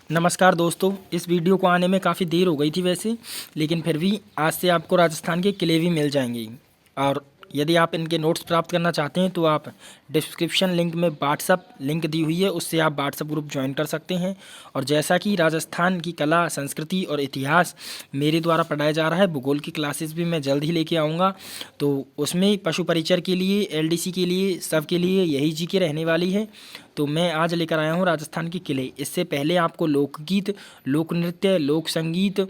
नमस्कार दोस्तों, इस वीडियो को आने में काफ़ी देर हो गई थी वैसे, लेकिन फिर भी आज से आपको राजस्थान के किले भी मिल जाएंगे। और यदि आप इनके नोट्स प्राप्त करना चाहते हैं तो आप डिस्क्रिप्शन लिंक में व्हाट्सअप लिंक दी हुई है, उससे आप व्हाट्सअप ग्रुप ज्वाइन कर सकते हैं। और जैसा कि राजस्थान की कला, संस्कृति और इतिहास मेरे द्वारा पढ़ाया जा रहा है, भूगोल की क्लासेस भी मैं जल्द ही लेके आऊँगा। तो उसमें पशु परिचर के लिए, एलडीसी के लिए, सब के लिए यही जीके रहने वाली है। तो मैं आज लेकर आया हूँ राजस्थान के किले। इससे पहले आपको लोकगीत, लोक नृत्य, लोक संगीत,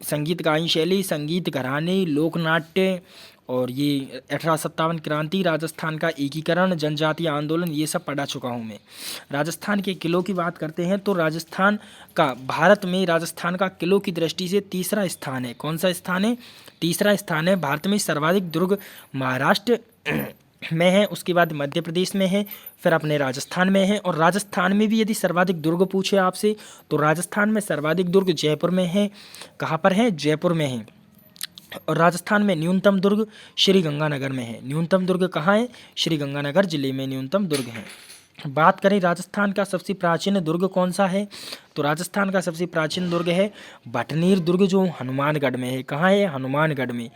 संगीत गायन शैली, संगीत घराने, लोक नाट्य और ये 1857 क्रांति, राजस्थान का एकीकरण, जनजातीय आंदोलन, ये सब पढ़ा चुका हूँ मैं। राजस्थान के किलों की बात करते हैं तो राजस्थान का, भारत में राजस्थान का किलों की दृष्टि से तीसरा स्थान है। कौन सा स्थान है? तीसरा स्थान है। भारत में सर्वाधिक दुर्ग महाराष्ट्र में है, उसके बाद मध्य प्रदेश में है, फिर अपने राजस्थान में है। और राजस्थान में भी यदि सर्वाधिक दुर्ग पूछे आपसे तो राजस्थान में सर्वाधिक दुर्ग जयपुर में है। कहाँ पर है? जयपुर में है। और राजस्थान में न्यूनतम दुर्ग श्री गंगानगर में है। न्यूनतम दुर्ग कहाँ है? श्री गंगानगर जिले में न्यूनतम दुर्ग है। बात करें राजस्थान का सबसे प्राचीन दुर्ग कौन सा है, तो राजस्थान का सबसे प्राचीन दुर्ग है भटनेर दुर्ग, जो हनुमानगढ़ में है। कहाँ है? हनुमानगढ़ में।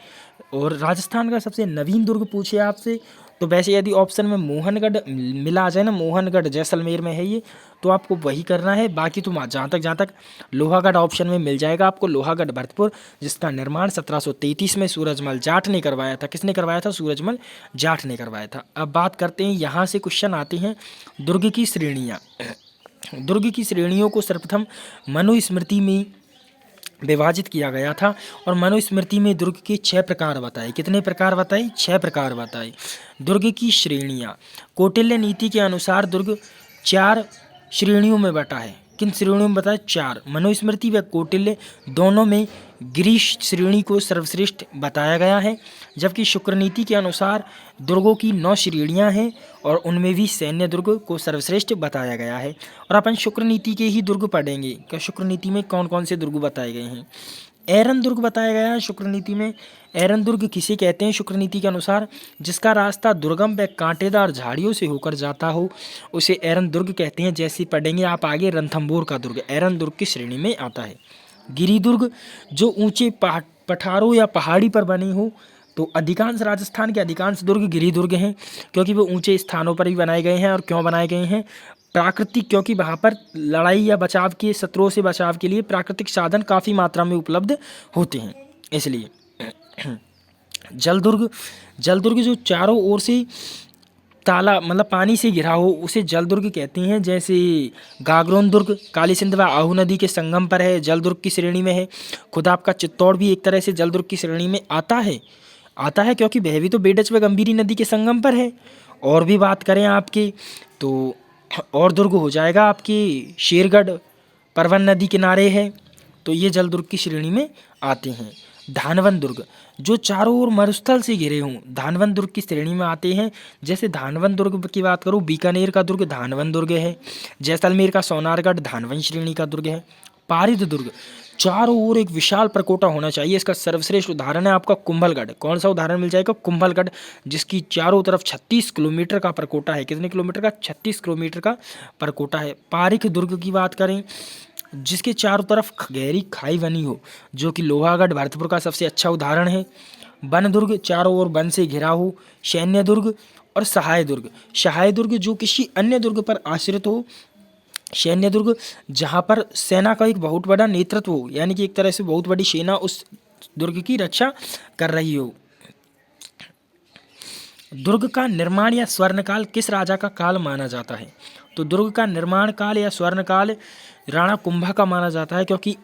और राजस्थान का सबसे नवीन दुर्ग पूछे आपसे तो वैसे यदि ऑप्शन में मोहनगढ़ मिला आ जाए ना, मोहनगढ़ जैसलमेर में है ये, तो आपको वही करना है। बाकी तो जहाँ तक लोहागढ़ ऑप्शन में मिल जाएगा आपको, लोहागढ़ भरतपुर, जिसका निर्माण 1733 में सूरजमल जाट ने करवाया था। किसने करवाया था? सूरजमल जाट ने करवाया था। अब बात करते हैं, यहाँ से क्वेश्चन आते हैं दुर्ग की श्रेणियाँ। दुर्ग की श्रेणियों को सर्वप्रथम मनुस्मृति में विभाजित किया गया था। और मनुस्मृति में दुर्ग के 6 प्रकार बताए। कितने प्रकार बताए? 6 प्रकार बताए। दुर्ग की श्रेणियाँ, कौटिल्य नीति के अनुसार दुर्ग 4 श्रेणियों में बटा है। किन श्रेणियों में बताया? 4। मनुस्मृति व कौटिल्य दोनों में गिरीश श्रेणी को सर्वश्रेष्ठ बताया गया है, जबकि शुक्र नीति के अनुसार दुर्गों की 9 श्रेणियां हैं और उनमें भी सैन्य दुर्ग को सर्वश्रेष्ठ बताया गया है। और अपन शुक्र नीति के ही दुर्ग पढ़ेंगे कि शुक्र नीति में कौन कौन से दुर्ग बताए गए हैं। एरन दुर्ग बताया गया है शुक्र नीति में। एरन दुर्ग किसे कहते हैं शुक्र नीति के अनुसार? जिसका रास्ता दुर्गम व कांटेदार झाड़ियों से होकर जाता हो, उसे एरन दुर्ग कहते हैं। जैसे पढ़ेंगे आप आगे, रणथंभौर का दुर्ग एरन दुर्ग की श्रेणी में आता है। गिरिदुर्ग, जो ऊंचे पठारों या पहाड़ी पर बने हो, तो अधिकांश राजस्थान के अधिकांश दुर्ग गिरिदुर्ग हैं, क्योंकि वो ऊंचे स्थानों पर भी बनाए गए हैं। और क्यों बनाए गए हैं? प्राकृतिक, क्योंकि वहाँ पर लड़ाई या बचाव के, शत्रुओं से बचाव के लिए प्राकृतिक साधन काफ़ी मात्रा में उपलब्ध होते हैं, इसलिए। जलदुर्ग, जलदुर्ग जो चारों ओर से ताला मतलब पानी से घिरा हो, उसे जलदुर्ग कहते हैं। जैसे गागरोन दुर्ग काली सिंध व आहू नदी के संगम पर है, जलदुर्ग की श्रेणी में है। खुद आपका चित्तौड़ भी एक तरह से जलदुर्ग की श्रेणी में आता है, क्योंकि वह भी तो बेडच व गंभीरी नदी के संगम पर है। और भी बात करें आपके तो और दुर्ग हो जाएगा आपकी शेरगढ़, परवन नदी किनारे है, तो ये जलदुर्ग की श्रेणी में आते हैं। धानवन दुर्ग, जो चारों ओर मरुस्थल से घिरे हों, धानवन दुर्ग की श्रेणी में आते हैं। जैसे धानवन दुर्ग की बात करूँ, बीकानेर का दुर्ग धानवन दुर्ग है। जैसलमेर का सोनारगढ़ धानवन श्रेणी का दुर्ग है। पारिद दुर्ग, चारों ओर एक विशाल प्रकोटा होना चाहिए। इसका सर्वश्रेष्ठ उदाहरण है आपका कुंभलगढ़। कौन सा उदाहरण मिल जाएगा? कुंभलगढ़, जिसकी चारों तरफ 36 किलोमीटर का प्रकोटा है। कितने किलोमीटर का? 36 किलोमीटर का प्रकोटा है। पारिक दुर्ग की बात करें, जिसके चारों तरफ गहरी खाई बनी हो, जो कि लोहागढ़ भरतपुर का सबसे अच्छा उदाहरण है। वन दुर्ग, चारों ओर वन से घिरा हो। सैन्य दुर्ग और सहाय दुर्ग, सहाय दुर्ग जो किसी अन्य दुर्ग पर आश्रित हो। सैन्य दुर्ग, जहाँ पर सेना का एक बहुत बड़ा नेतृत्व हो, यानी कि एक तरह से बहुत बड़ी सेना उस दुर्ग की रक्षा कर रही हो। दुर्ग का निर्माण या स्वर्णकाल किस राजा का काल माना जाता है? तो दुर्ग का निर्माण काल या स्वर्णकाल राणा कुंभा का माना जाता है, क्योंकि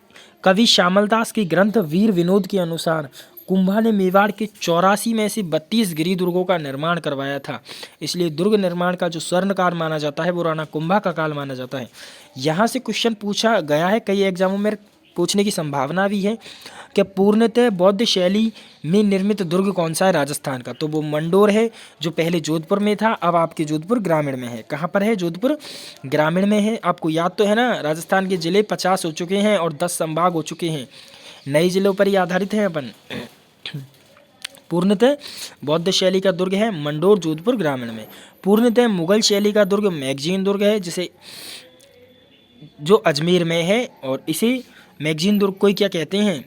कवि श्यामलदास के ग्रंथ वीर विनोद के अनुसार कुंभा ने मेवाड़ के 84 में से 32 गिरी दुर्गों का निर्माण करवाया था। इसलिए दुर्ग निर्माण का जो स्वर्णकाल माना जाता है वो राणा कुंभा का काल माना जाता है। यहाँ से क्वेश्चन पूछा गया है, कई एग्जामों में पूछने की संभावना भी है कि पूर्णतः बौद्ध शैली में निर्मित दुर्ग कौन सा है राजस्थान का? तो वो मंडोर है, जो पहले जोधपुर में था, अब आपके जोधपुर ग्रामीण में है। कहाँ पर है? जोधपुर ग्रामीण में है। आपको याद तो है ना, राजस्थान के जिले 50 हो चुके हैं और 10 संभाग हो चुके हैं। नए जिलों पर ही आधारित हैं अपन। पूर्णतः बौद्ध शैली का दुर्ग है मंडोर, जोधपुर ग्रामीण में। पूर्णतः मुगल शैली का दुर्ग मैगजीन दुर्ग है, जिसे जो अजमेर में है, और इसे मैगजीन दुर्ग को ही क्या कहते हैं,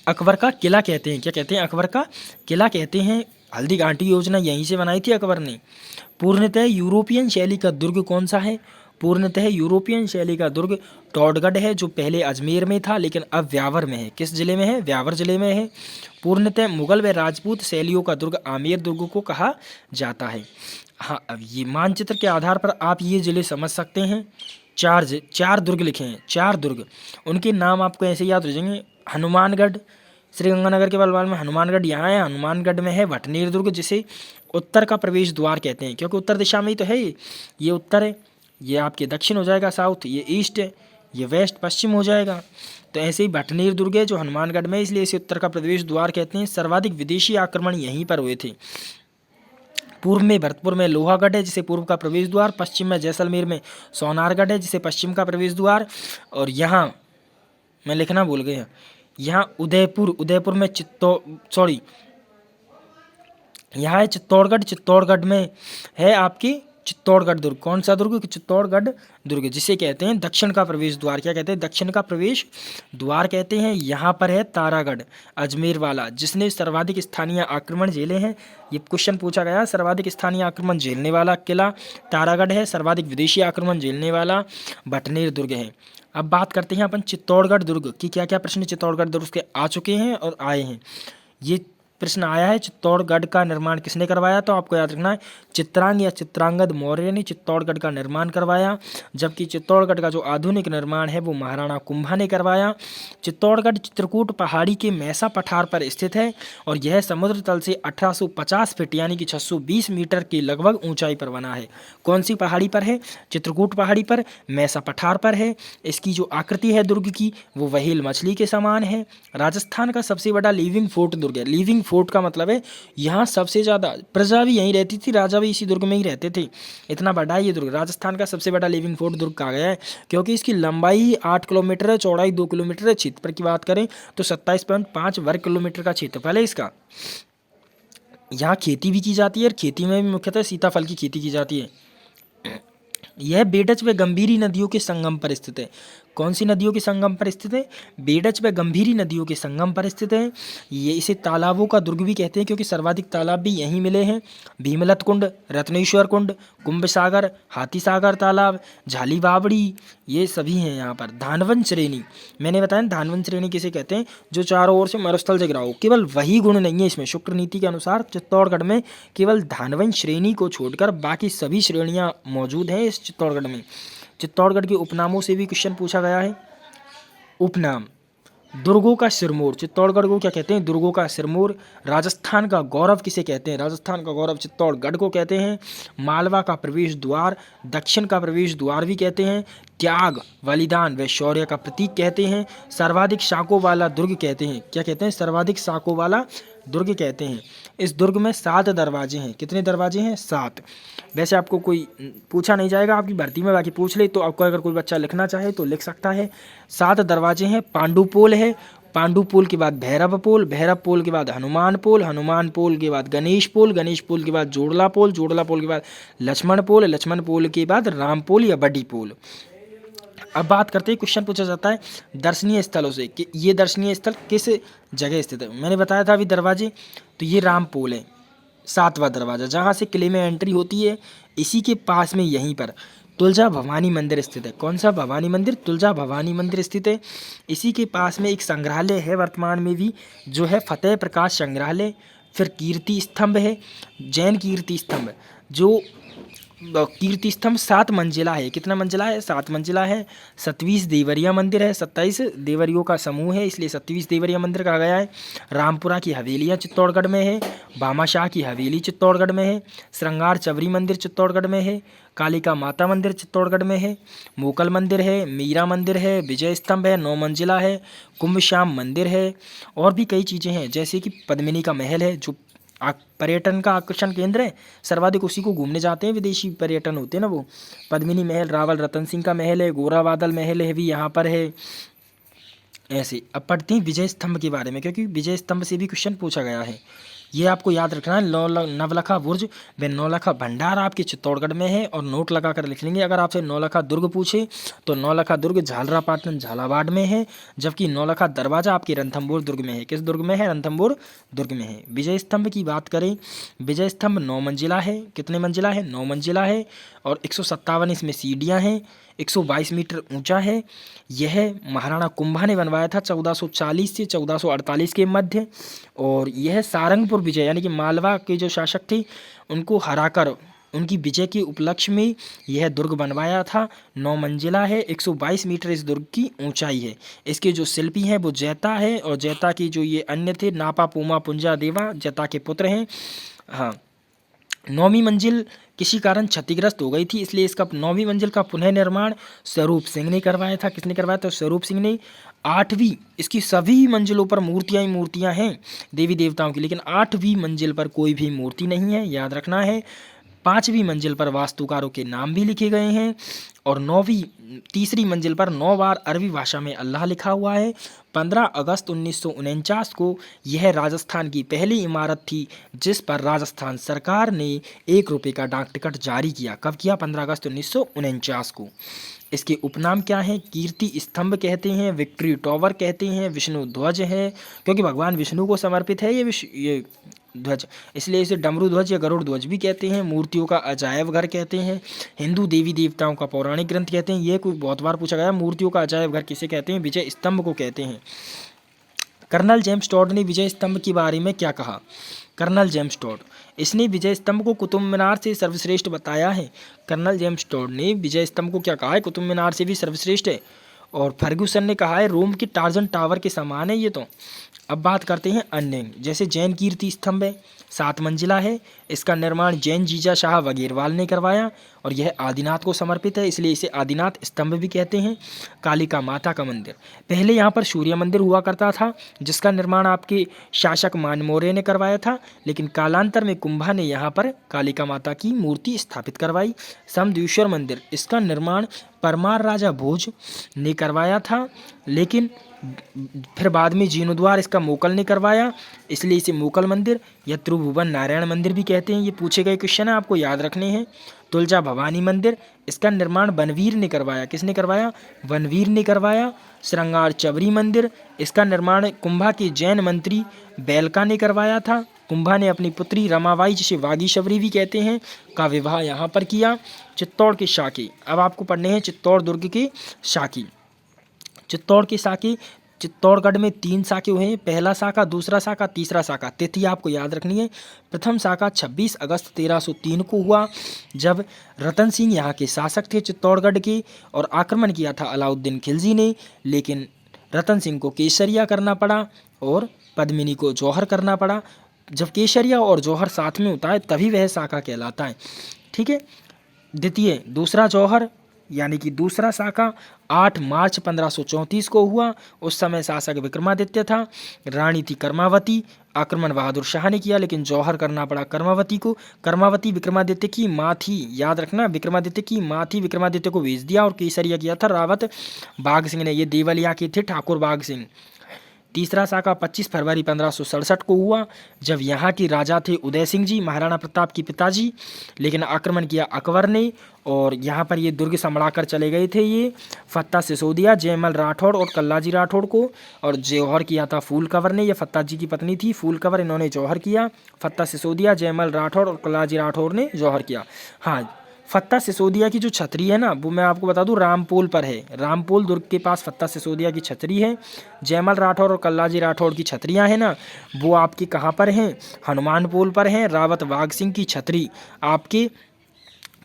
अकबर का किला कहते हैं। क्या कहते हैं, अकबर का किला कहते हैं। हल्दी घाटी योजना यहीं से बनाई थी अकबर ने। पूर्णतः यूरोपियन शैली का दुर्ग कौन सा है, पूर्णतः यूरोपियन शैली का दुर्ग टॉडगढ़ है, जो पहले अजमेर में था लेकिन अब व्यावर में है। किस जिले में है, व्यावर जिले में है। पूर्णतः मुगल व राजपूत शैलियों का दुर्ग आमेर दुर्ग को कहा जाता है। हाँ, अब ये मानचित्र के आधार पर आप ये जिले समझ सकते हैं। चार दुर्ग लिखे हैं, 4 दुर्ग, उनके नाम आपको ऐसे याद हो जाएंगे। हनुमानगढ़, श्रीगंगानगर के बलवाल में हनुमानगढ़ यहाँ है। हनुमानगढ़ में है भटनेर दुर्ग, जिसे उत्तर का प्रवेश द्वार कहते हैं, क्योंकि उत्तर दिशा में ही तो है ये उत्तर है, ये आपके दक्षिण हो जाएगा साउथ, ये ईस्ट है, ये वेस्ट पश्चिम हो जाएगा। तो ऐसे ही भटनेर दुर्ग है जो हनुमानगढ़ में, इसलिए इसे उत्तर का प्रवेश द्वार कहते हैं। सर्वाधिक विदेशी आक्रमण यहीं पर हुए थे। पूर्व में भरतपुर में लोहागढ़ है, जिसे पूर्व का प्रवेश द्वार। पश्चिम में जैसलमेर में सोनारगढ़ है, जिसे पश्चिम का प्रवेश द्वार। और यहाँ मैं लिखना भूल गया, यहाँ उदयपुर में यहाँ है चित्तौड़गढ़। चित्तौड़गढ़ में है आपकी चित्तौड़गढ़ दुर्ग। कौन सा दुर्ग, चित्तौड़गढ़ दुर्ग, जिसे कहते हैं दक्षिण का प्रवेश द्वार। क्या कहते हैं, दक्षिण का प्रवेश द्वार कहते हैं। यहाँ पर है तारागढ़ अजमेर वाला, जिसने सर्वाधिक स्थानीय आक्रमण झेले हैं। ये क्वेश्चन पूछा गया, सर्वाधिक स्थानीय आक्रमण झेलने वाला किला तारागढ़ है, सर्वाधिक विदेशी आक्रमण झेलने वाला भटनेर दुर्ग है। अब बात करते हैं अपन चित्तौड़गढ़ दुर्ग की। क्या क्या प्रश्न चित्तौड़गढ़ दुर्ग के आ चुके हैं और आए हैं। ये प्रश्न आया है, चित्तौड़गढ़ का निर्माण किसने करवाया, तो आपको याद रखना है चित्रांग या चित्रांगद मौर्य ने चित्तौड़गढ़ का निर्माण करवाया। जबकि चित्तौड़गढ़ का जो आधुनिक निर्माण है वो महाराणा कुंभा ने करवाया। चित्तौड़गढ़ चित्रकूट पहाड़ी के मैसा पठार पर स्थित है और यह समुद्र तल से 1850 फीट यानी कि 620 मीटर की लगभग ऊंचाई पर बना है। कौन सी पहाड़ी पर है, चित्रकूट पहाड़ी पर, मैसा पठार पर है। इसकी जो आकृति है दुर्ग की वो व्हेल मछली के समान है। राजस्थान का सबसे बड़ा लिविंग फोर्ट दुर्ग है। लिविंग फोर्ट का मतलब है यहाँ सबसे ज़्यादा प्रजा भी यहीं रहती थी, राजा भी इसी दुर्ग में ही रहते थे। इतना बड़ा ये दुर्ग राजस्थान का सबसे बड़ा लिविंग फोर्ट दुर्ग कहा गया है, क्योंकि इसकी लंबाई 8 किलोमीटर है, चौड़ाई 2 किलोमीटर है। क्षेत्रफल की बात करें तो 27.5 वर्ग किलोमीटर का क्षेत्रफल है इसका। यहाँ खेती भी की जाती है और खेती में भी मुख्यतः सीताफल की खेती की जाती है। यह बेडच व गंभीरी नदियों के संगम पर स्थित है। कौन सी नदियों के संगम पर स्थित है, बेडच व गंभीरी नदियों के संगम पर स्थित है। ये इसे तालाबों का दुर्ग भी कहते हैं, क्योंकि सर्वाधिक तालाब भी यहीं मिले हैं। भीमलत कुंड, रत्नेश्वर कुंड, कुंभ सागर, हाथी सागर तालाब, झाली बावड़ी, ये सभी हैं यहाँ पर। धानवन श्रेणी, मैंने बताया धानवन श्रेणी किसे कहते हैं, जो चारों ओर से मरुस्थल से घिरा हो। केवल वही गुण नहीं है इसमें, शुक्र नीति के अनुसार चित्तौड़गढ़ में केवल धानवन श्रेणी को छोड़कर बाकी सभी श्रेणियाँ मौजूद हैं इस चित्तौड़गढ़ में। चित्तौड़गढ़ के उपनामों से भी क्वेश्चन पूछा गया है। उपनाम, दुर्गों का सिरमौर, चित्तौड़गढ़ को क्या कहते हैं, दुर्गों का सिरमौर। राजस्थान का गौरव किसे कहते हैं, राजस्थान का गौरव चित्तौड़गढ़ को कहते हैं। मालवा का प्रवेश द्वार, दक्षिण का प्रवेश द्वार भी कहते हैं। त्याग, बलिदान व शौर्य का प्रतीक कहते हैं। सर्वाधिक शाखों वाला दुर्ग कहते हैं, क्या कहते हैं, सर्वाधिक शाखों वाला दुर्ग कहते हैं। इस दुर्ग में 7 दरवाजे हैं। कितने दरवाजे हैं, 7। वैसे आपको कोई पूछा नहीं जाएगा आपकी भर्ती में, बाकी पूछ ले तो आपको अगर कोई बच्चा लिखना चाहे तो लिख सकता है। 7 दरवाजे हैं। पांडुपोल है, पांडुपोल के बाद भैरव पोल, भैरव पोल के बाद हनुमान पोल, हनुमान पोल के बाद गणेश पोल, गणेश पोल के बाद जोड़ला पोल, जोड़ला पोल के बाद लक्ष्मण पोल, लक्ष्मण पोल के बाद राम पोल या बड़ी पोल। अब बात करते हैं, क्वेश्चन पूछा जाता है दर्शनीय स्थलों से कि ये दर्शनीय स्थल किस जगह स्थित है। मैंने बताया था अभी दरवाजे, तो ये राम पोल है 7वां दरवाज़ा, जहाँ से किले में एंट्री होती है। इसी के पास में यहीं पर तुलजा भवानी मंदिर स्थित है। कौन सा भवानी मंदिर, तुलजा भवानी मंदिर स्थित है। इसी के पास में एक संग्रहालय है वर्तमान में भी, जो है फतेह प्रकाश संग्रहालय। फिर कीर्ति स्तंभ है, जैन कीर्ति स्तंभ, जो कीर्ति स्तंभ 7 मंजिला है। कितना मंजिला है, 7 मंजिला है। 27 देवरिया मंदिर है, 27 देवरियों का समूह है, इसलिए 27 देवरिया मंदिर कहा गया है। रामपुरा की हवेलियाँ चित्तौड़गढ़ में है। भामाशाह की हवेली चित्तौड़गढ़ में है। श्रृंगार चवरी मंदिर चित्तौड़गढ़ में है। कालिका माता मंदिर चित्तौड़गढ़ में है। मोकल मंदिर है, मीरा मंदिर है, विजय स्तंभ है 9 मंजिला है। कुंभ श्याम मंदिर है। और भी कई चीज़ें हैं, जैसे कि पद्मिनी का महल है, जो पर्यटन का आकर्षण केंद्र है। सर्वाधिक उसी को घूमने जाते हैं, विदेशी पर्यटन होते हैं ना वो। पद्मिनी महल, रावल रतन सिंह का महल है। गोरा बादल महल है भी यहाँ पर है। ऐसे अब पढ़ते हैं विजय स्तंभ के बारे में, क्योंकि विजय स्तंभ से भी क्वेश्चन पूछा गया है। ये आपको याद रखना है। नवलखा बुर्ज व नौलखा भंडार आपके चित्तौड़गढ़ में है, और नोट लगा कर लिख लेंगे। अगर आपसे नौलखा दुर्ग पूछे तो नौलखा दुर्ग झालरापाटन झालावाड़ में है, जबकि नौलखा दरवाजा आपके रणथंभौर दुर्ग में है। किस दुर्ग में है? रणथंभौर दुर्ग में है। विजय स्तंभ की बात करें, विजय स्तंभ 9 मंजिला है। कितने मंजिला है? 9 मंजिला है, और 157 इसमें सीढ़ियाँ हैं, 122 मीटर ऊंचा है। यह महाराणा कुंभा ने बनवाया था 1440 से 1448 के मध्य, और यह सारंगपुर विजय यानी कि मालवा के जो शासक थे उनको हराकर उनकी विजय के उपलक्ष्य में यह दुर्ग बनवाया था। 9 मंजिला है, 122 मीटर इस दुर्ग की ऊंचाई है। इसके जो शिल्पी हैं वो जैता है, और जैता की जो ये अन्य थे नापा पूमा पुंजा देवा जैता के पुत्र हैं। हाँ, 9वीं मंजिल किसी कारण क्षतिग्रस्त हो गई थी, इसलिए इसका 9वीं मंजिल का पुनः निर्माण स्वरूप सिंह ने करवाया था। किसने करवाया था? स्वरूप सिंह ने। 8वीं, इसकी सभी मंजिलों पर मूर्तियां ही मूर्तियां हैं देवी देवताओं की, लेकिन 8वीं मंजिल पर कोई भी मूर्ति नहीं है, याद रखना है। 5वीं मंजिल पर वास्तुकारों के नाम भी लिखे गए हैं, और तीसरी मंजिल पर 9 बार अरबी भाषा में अल्लाह लिखा हुआ है। 15 अगस्त 1949 को यह राजस्थान की पहली इमारत थी जिस पर राजस्थान सरकार ने 1 रुपये का डाक टिकट जारी किया। कब किया? 15 अगस्त 1949 को। इसके उपनाम क्या हैं? कीर्ति स्तंभ कहते हैं, विक्ट्री टॉवर कहते हैं, विष्णु ध्वज है, क्योंकि भगवान विष्णु को समर्पित है ये ध्वज, इसलिए इसे डमरू ध्वज या गरुड़ ध्वज भी कहते हैं। मूर्तियों का अजायब घर कहते हैं, हिंदू देवी देवताओं का पौराणिक ग्रंथ कहते हैं। ये कोई बहुत बार पूछा गया, मूर्तियों का अजायब घर किसे कहते हैं? विजय स्तंभ को कहते हैं। कर्नल जेम्स टॉड ने विजय स्तंभ के बारे में क्या कहा? कर्नल जेम्स टॉड, इसने विजय स्तंभ को कुतुब मीनार से सर्वश्रेष्ठ बताया है। कर्नल जेम्स टॉड ने विजय स्तंभ को क्या कहा है? कुतुब मीनार से भी सर्वश्रेष्ठ है। और फर्ग्यूसन ने कहा है रोम की टार्जन टावर के समान है ये तो। अब बात करते हैं अन्य, जैसे जैन कीर्ति स्तंभ है, 7 मंजिला है। इसका निर्माण जैन जीजा शाह वगेरवाल ने करवाया, और यह आदिनाथ को समर्पित है, इसलिए इसे आदिनाथ स्तंभ भी कहते हैं। कालिका माता का मंदिर, पहले यहाँ पर सूर्य मंदिर हुआ करता था, जिसका निर्माण आपके शासक मानमौर्य ने करवाया था, लेकिन कालांतर में कुंभा ने यहाँ पर कालिका माता की मूर्ति स्थापित करवाई। समद्वीश्वर मंदिर, इसका निर्माण परमार राजा भोज ने करवाया था, लेकिन फिर बाद में जीर्णोद्वार इसका मोकल ने करवाया, इसलिए इसे मोकल मंदिर या त्रिभुवन नारायण मंदिर भी कहते हैं। ये पूछे गए क्वेश्चन है, आपको याद रखने हैं। तुलजा भवानी मंदिर, इसका निर्माण वनवीर ने करवाया। किसने करवाया? वनवीर ने करवाया। श्रृंगार चबरी मंदिर, इसका निर्माण कुंभा के जैन मंत्री बैलका ने करवाया था। कुंभा ने अपनी पुत्री रमाबाई, जिसे वागी शबरी भी कहते हैं, का विवाह यहाँ पर किया। चित्तौड़ के साके, अब आपको पढ़ने हैं चित्तौड़ दुर्ग के साके। चित्तौड़ के साके, चित्तौड़गढ़ में 3 साके हुए हैं, पहला साका, दूसरा साका, तीसरा साका। तिथि आपको याद रखनी है। प्रथम साका 26 अगस्त 1303 को हुआ, जब रतन सिंह यहाँ के शासक थे चित्तौड़गढ़ के, और आक्रमण किया था अलाउद्दीन खिलजी ने, लेकिन रतन सिंह को केसरिया करना पड़ा और पद्मिनी को जौहर करना पड़ा। जब केसरिया और जौहर साथ में होता है तभी वह साका कहलाता है, ठीक है। दूसरा जौहर यानी कि दूसरा साका 8 मार्च 1534 को हुआ। उस समय शासक विक्रमादित्य था, रानी थी कर्मावती। आक्रमण बहादुर शाह ने किया, लेकिन जौहर करना पड़ा कर्मावती को। कर्मावती विक्रमादित्य की माँ थी, याद रखना, विक्रमादित्य की माँ थी। विक्रमादित्य को भेज दिया और केसरिया किया था रावत बाघ सिंह ने। ये देवलिया के थे ठाकुर बाघ सिंह। तीसरा साका 25 फरवरी 1567 को हुआ, जब यहाँ के राजा थे उदय सिंह जी, महाराणा प्रताप के पिताजी, लेकिन आक्रमण किया अकबर ने, और यहाँ पर ये दुर्ग संभला कर चले गए थे। ये फत्ता सिसोदिया, जयमल राठौड़ और कल्लाजी राठौड़ को, और जौहर किया था फूल कंवर ने। यह फत्ता जी की पत्नी थी फूल कंवर, इन्होंने जौहर किया। फत्ता सिसोदिया, जयमल राठौड़ और कल्लाजी राठौड़ ने जौहर किया। हाँ, फत्ता सिसोदिया की जो छतरी है ना, वो मैं आपको बता दूं रामपोल पर है। रामपोल दुर्ग के पास फत्ता सिसोदिया की छतरी है। जयमल राठौर और कल्लाजी राठौड़ की छतरियां हैं ना, वो आपकी कहाँ पर हैं? हनुमानपोल पर हैं। रावत बाघ सिंह की छतरी आपके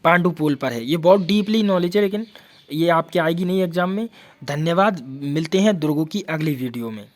पांडुपोल पर है। ये बहुत डीपली नॉलेज है, लेकिन ये आपके आएगी नहीं एग्जाम में। धन्यवाद, मिलते हैं दुर्गों की अगली वीडियो में।